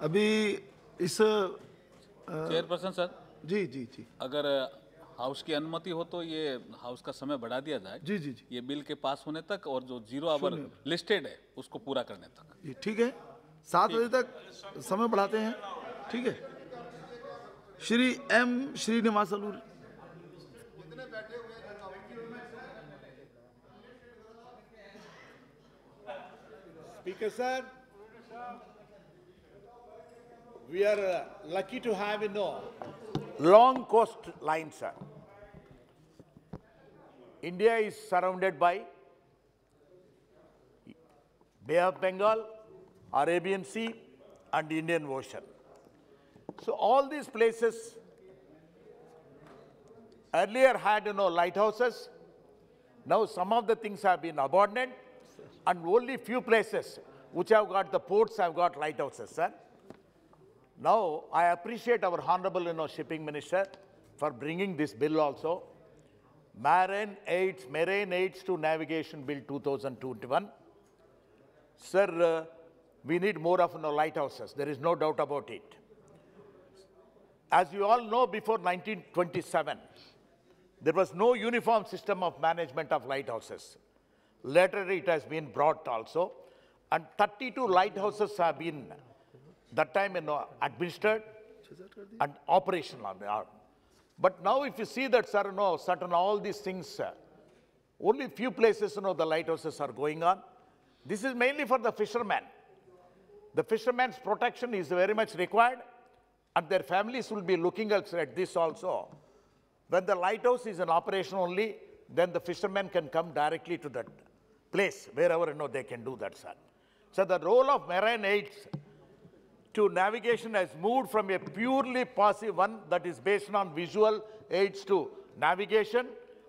अभी इस chairperson sir, जी जी जी अगर हाउस की अनुमति हो तो ये हाउस का समय बढ़ा दिया जाए जी जी जी ये बिल के पास होने तक और जो 0 आवर लिस्टेड है उसको पूरा करने तक। जी ठीक है, 7 बजे तक समय बढ़ाते हैं। ठीक है, Shri M Srinivasulu. Speaker sir, we are lucky to have long coastline, sir. India is surrounded by Bay of Bengal, Arabian Sea, and Indian Ocean. So all these places earlier had lighthouses. Now some of the things have been abandoned, and only few places which have got the ports have got lighthouses, sir. Now I appreciate our honorable shipping minister for bringing this bill also. Marine Aids to Navigation Bill 2021. Sir, we need more of lighthouses. There is no doubt about it. As you all know, before 1927, there was no uniform system of management of lighthouses. Later, it has been brought also, and 32 lighthouses have been that time administered and operational. But now, if you see that, sir, certain all these things, only few places, the lighthouses are going on. This is mainly for the fishermen. The fishermen's protection is very much required, and their families will be looking at this also. When the lighthouse is in operation only, then the fishermen can come directly to that place, wherever they can do that, sir. So the role of marine aids to navigation has moved from a purely passive one that is based on visual aids to navigation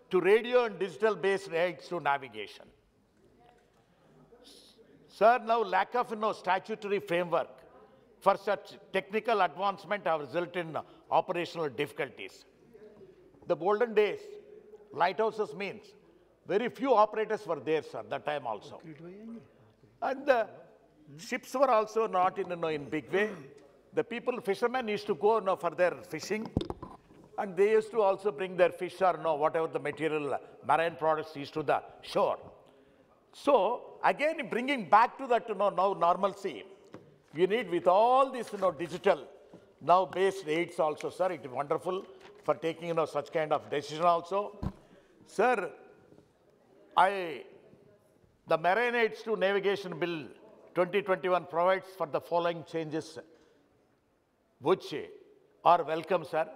to radio and digital based aids to navigation. Sir, now lack of statutory framework for such technical advancement have resulted in operational difficulties. The olden days, lighthouses means very few operators were there, sir, that time also. And the ships were also not in big way. The fishermen used to go for their fishing, and they used to also bring their fish or whatever the material, marine products used to the shore. So, again, bringing back to that now normalcy, we need with all this digital now based aids also, sir. It is wonderful for taking such kind of decision also. Sir, the Marine Aids to Navigation Bill 2021 provides for the following changes, which are welcome, sir.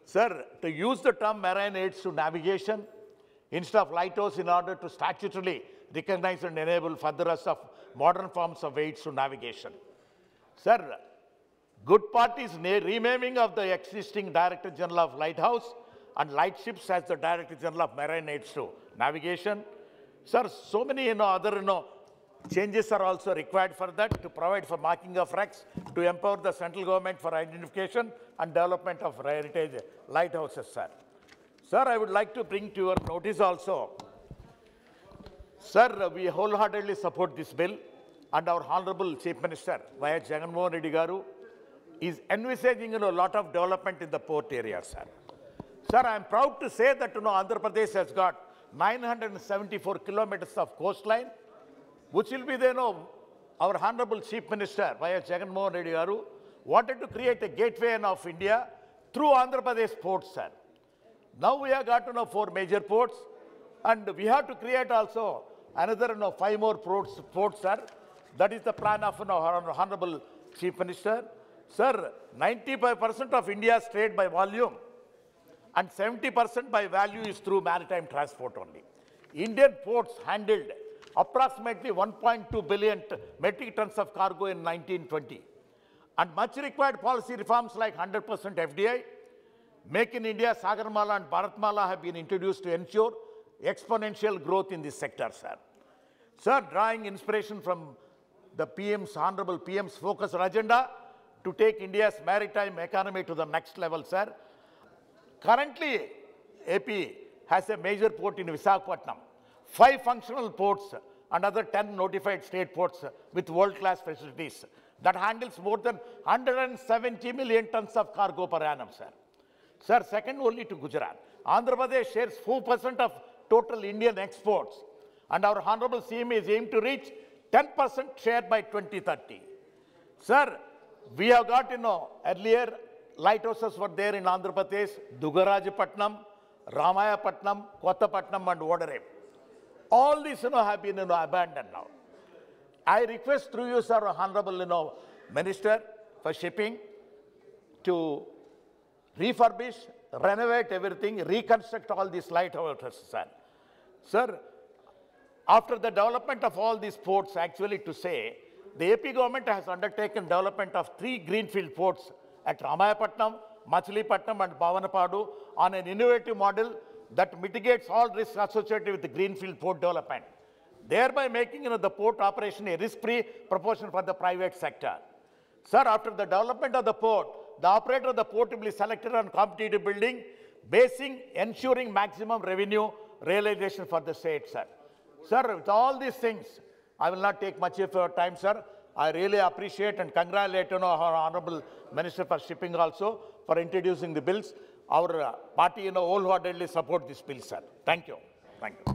Sir, to use the term Marine Aids to Navigation instead of lighthouse in order to statutorily recognize and enable furtherance of modern forms of aids to navigation. Sir, good part is renaming of the existing Director General of Lighthouse and Lightships as the Director General of Marine Aids to Navigation. Sir, so many other changes are also required for that, to provide for marking of wrecks, to empower the central government for identification and development of heritage lighthouses, sir. Sir, I would like to bring to your notice also, sir, we wholeheartedly support this bill, and our Honorable Chief Minister, Y.S. Jagannath Reddy Garu, is envisaging a lot of development in the port area, sir. Sir, I am proud to say that Andhra Pradesh has got 974 kilometers of coastline, which will be our Honorable Chief Minister, Y.S. Jagannath Reddy Garu, wanted to create a gateway of India through Andhra Pradesh ports, sir. Now we have got 4 major ports, and we have to create also another 5 more ports, sir. That is the plan of our Honorable Chief Minister. Sir, 95% of India's trade by volume and 70% by value is through maritime transport only. Indian ports handled approximately 1.2 billion metric tons of cargo in 1920. And much required policy reforms like 100% FDI, Make in India, Sagarmala and Bharatmala have been introduced to ensure exponential growth in this sector, sir. Sir, drawing inspiration from the Honorable PM's focused agenda to take India's maritime economy to the next level, sir. Currently, AP has a major port in Visakhapatnam, 5 functional ports and other 10 notified state ports with world-class facilities that handles more than 170 million tons of cargo per annum, sir. Sir, second only to Gujarat. Andhra Pradesh shares 4% of total Indian exports, and our Honorable CM is aimed to reach 10% share by 2030. Sir, we have got, earlier lighthouses were there in Andhra Pradesh, Dugarajapatnam, Ramayapatnam, Kottapatnam and Vodarai. All these, have been, abandoned now. I request through you, sir, Honorable, Minister for Shipping, to refurbish, renovate everything, reconstruct all these lighthouses, sir. Sir, after the development of all these ports, actually to say, the AP government has undertaken development of 3 greenfield ports at Ramayapatnam, Machilipatnam and Bhavanapadu on an innovative model that mitigates all risks associated with the greenfield port development, thereby making the port operation a risk-free proposition for the private sector. Sir, after the development of the port, the operator of the port will be selected on competitive bidding, ensuring maximum revenue realization for the state, sir. Sir, with all these things, I will not take much of your time, sir. I really appreciate and congratulate our Honorable Minister for Shipping also for introducing the bills. Our party, wholeheartedly support this bill, sir. Thank you. Thank you.